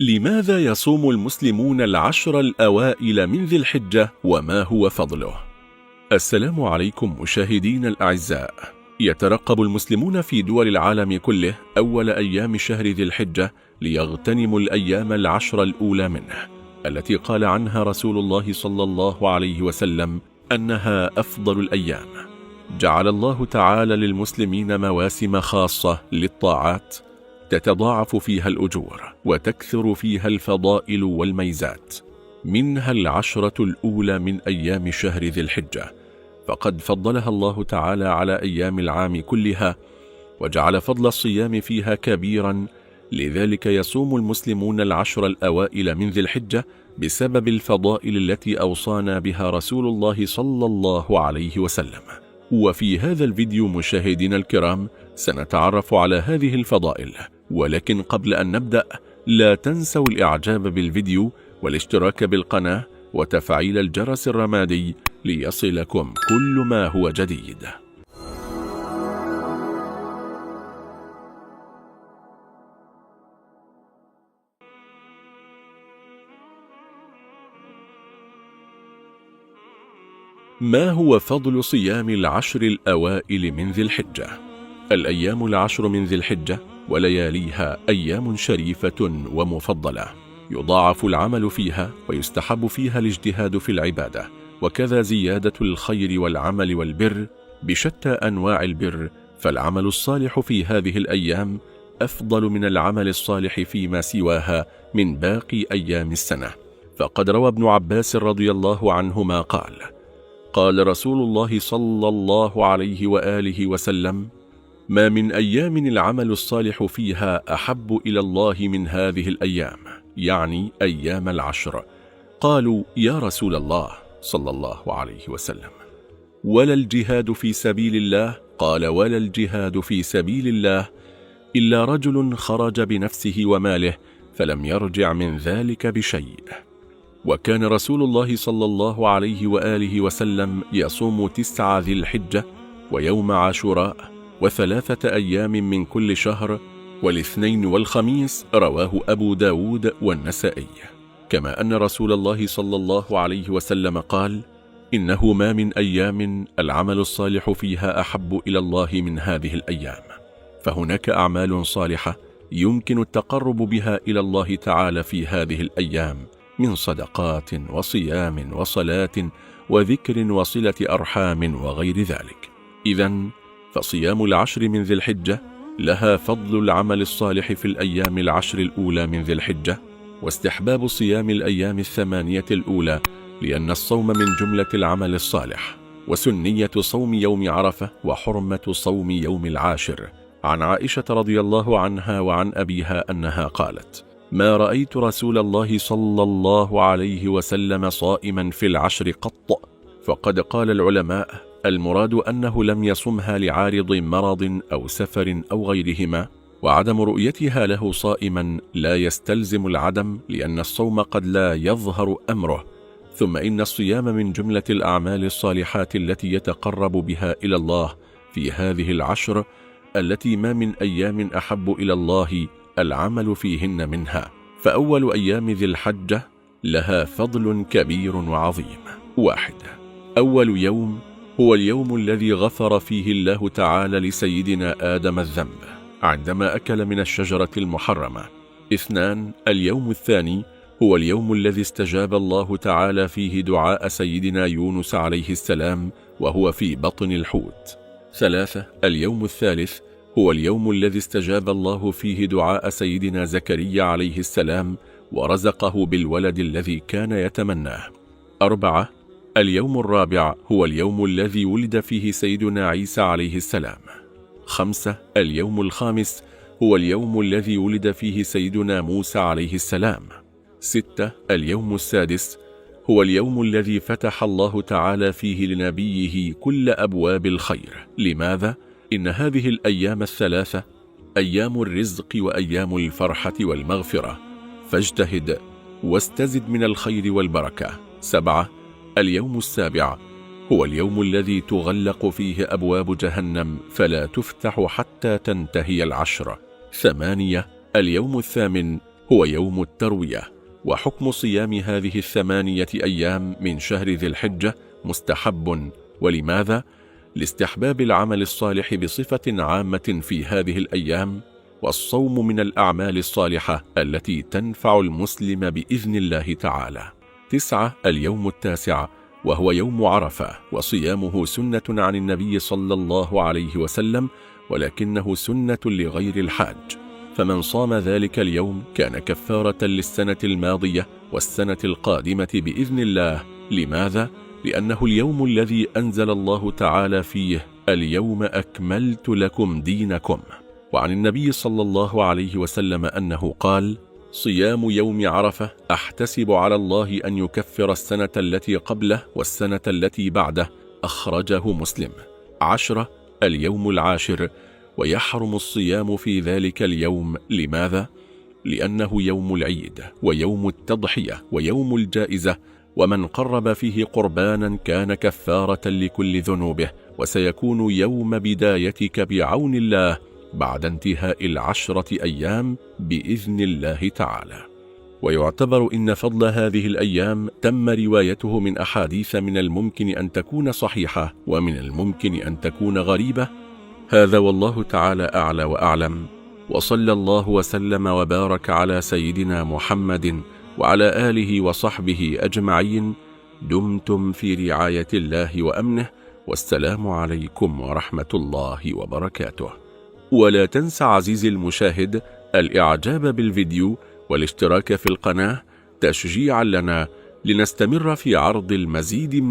لماذا يصوم المسلمون العشر الأوائل من ذي الحجة وما هو فضله؟ السلام عليكم مشاهدين الأعزاء. يترقب المسلمون في دول العالم كله أول أيام شهر ذي الحجة ليغتنموا الأيام العشر الأولى منه، التي قال عنها رسول الله صلى الله عليه وسلم أنها أفضل الأيام. جعل الله تعالى للمسلمين مواسم خاصة للطاعات تتضاعف فيها الأجور وتكثر فيها الفضائل والميزات، منها العشرة الأولى من أيام شهر ذي الحجة، فقد فضلها الله تعالى على أيام العام كلها، وجعل فضل الصيام فيها كبيرا. لذلك يصوم المسلمون العشر الأوائل من ذي الحجة بسبب الفضائل التي أوصانا بها رسول الله صلى الله عليه وسلم. وفي هذا الفيديو مشاهدينا الكرام سنتعرف على هذه الفضائل، ولكن قبل أن نبدأ لا تنسوا الإعجاب بالفيديو والاشتراك بالقناة وتفعيل الجرس الرمادي ليصلكم كل ما هو جديد. ما هو فضل صيام العشر الأوائل من ذي الحجة؟ الأيام العشر من ذي الحجة ولياليها أيام شريفة ومفضلة، يضاعف العمل فيها ويستحب فيها الاجتهاد في العبادة، وكذا زيادة الخير والعمل والبر بشتى أنواع البر، فالعمل الصالح في هذه الأيام أفضل من العمل الصالح فيما سواها من باقي أيام السنة. فقد روى ابن عباس رضي الله عنهما قال رسول الله صلى الله عليه وآله وسلم: ما من أيام العمل الصالح فيها أحب إلى الله من هذه الأيام، يعني أيام العشر. قالوا: يا رسول الله صلى الله عليه وسلم، ولا الجهاد في سبيل الله؟ قال: ولا الجهاد في سبيل الله إلا رجل خرج بنفسه وماله فلم يرجع من ذلك بشيء. وكان رسول الله صلى الله عليه وآله وسلم يصوم 9 ذي الحجة ويوم عاشوراء و3 أيام من كل شهر والاثنين والخميس، رواه أبو داود والنسائي. كما أن رسول الله صلى الله عليه وسلم قال: إنه ما من أيام العمل الصالح فيها أحب إلى الله من هذه الأيام. فهناك أعمال صالحة يمكن التقرب بها إلى الله تعالى في هذه الأيام، من صدقات وصيام وصلاة وذكر وصلة أرحام وغير ذلك. إذن فصيام العشر من ذي الحجة لها فضل العمل الصالح في الأيام العشر الأولى من ذي الحجة، واستحباب صيام الأيام 8 الأولى، لأن الصوم من جملة العمل الصالح، وسنية صوم يوم عرفة وحرمة صوم يوم العاشر. عن عائشة رضي الله عنها وعن أبيها أنها قالت: ما رأيت رسول الله صلى الله عليه وسلم صائما في العشر قط. فقد قال العلماء: المراد أنه لم يصمها لعارض مرض أو سفر أو غيرهما، وعدم رؤيتها له صائما لا يستلزم العدم، لأن الصوم قد لا يظهر أمره. ثم إن الصيام من جملة الأعمال الصالحات التي يتقرب بها إلى الله في هذه العشر، التي ما من أيام أحب إلى الله العمل فيهن منها. فأول أيام ذي الحجة لها فضل كبير وعظيم. 1. أول يوم هو اليوم الذي غفر فيه الله تعالى لسيدنا آدم الذنب عندما أكل من الشجرة المحرمة. 2. اليوم الثاني هو اليوم الذي استجاب الله تعالى فيه دعاء سيدنا يونس عليه السلام وهو في بطن الحوت. 3. اليوم الثالث هو اليوم الذي استجاب الله فيه دعاء سيدنا زكريا عليه السلام ورزقه بالولد الذي كان يتمناه. 4. اليوم الرابع هو اليوم الذي ولد فيه سيدنا عيسى عليه السلام. 5. اليوم الخامس هو اليوم الذي ولد فيه سيدنا موسى عليه السلام. 6. اليوم السادس هو اليوم الذي فتح الله تعالى فيه لنبيه كل أبواب الخير. لماذا؟ إن هذه الأيام الثلاثة أيام الرزق وأيام الفرحة والمغفرة، فاجتهد واستزد من الخير والبركة. 7. اليوم السابع هو اليوم الذي تغلق فيه أبواب جهنم فلا تفتح حتى تنتهي العشر. 8. اليوم الثامن هو يوم التروية. وحكم صيام هذه 8 أيام من شهر ذي الحجة مستحب. ولماذا؟ لاستحباب العمل الصالح بصفة عامة في هذه الأيام، والصوم من الأعمال الصالحة التي تنفع المسلم بإذن الله تعالى. 9. اليوم التاسع وهو يوم عرفة، وصيامه سنة عن النبي صلى الله عليه وسلم، ولكنه سنة لغير الحاج، فمن صام ذلك اليوم كان كفارة للسنة الماضية والسنة القادمة بإذن الله. لماذا؟ لأنه اليوم الذي أنزل الله تعالى فيه اليوم أكملت لكم دينكم. وعن النبي صلى الله عليه وسلم أنه قال: صيام يوم عرفة أحتسب على الله أن يكفر السنة التي قبله والسنة التي بعده. أخرجه مسلم. 10. اليوم العاشر، ويحرم الصيام في ذلك اليوم. لماذا؟ لأنه يوم العيد ويوم التضحية ويوم الجائزة، ومن قرب فيه قربانا كان كفارة لكل ذنوبه، وسيكون يوم بدايتك بعون الله بعد انتهاء 10 أيام بإذن الله تعالى. ويعتبر إن فضل هذه الأيام تم روايته من أحاديث من الممكن أن تكون صحيحة ومن الممكن أن تكون غريبة. هذا والله تعالى أعلى وأعلم، وصلى الله وسلم وبارك على سيدنا محمد وعلى آله وصحبه أجمعين. دمتم في رعاية الله وأمنه، والسلام عليكم ورحمة الله وبركاته. ولا تنسى عزيزي المشاهد الإعجاب بالفيديو والاشتراك في القناة تشجيعا لنا لنستمر في عرض المزيد من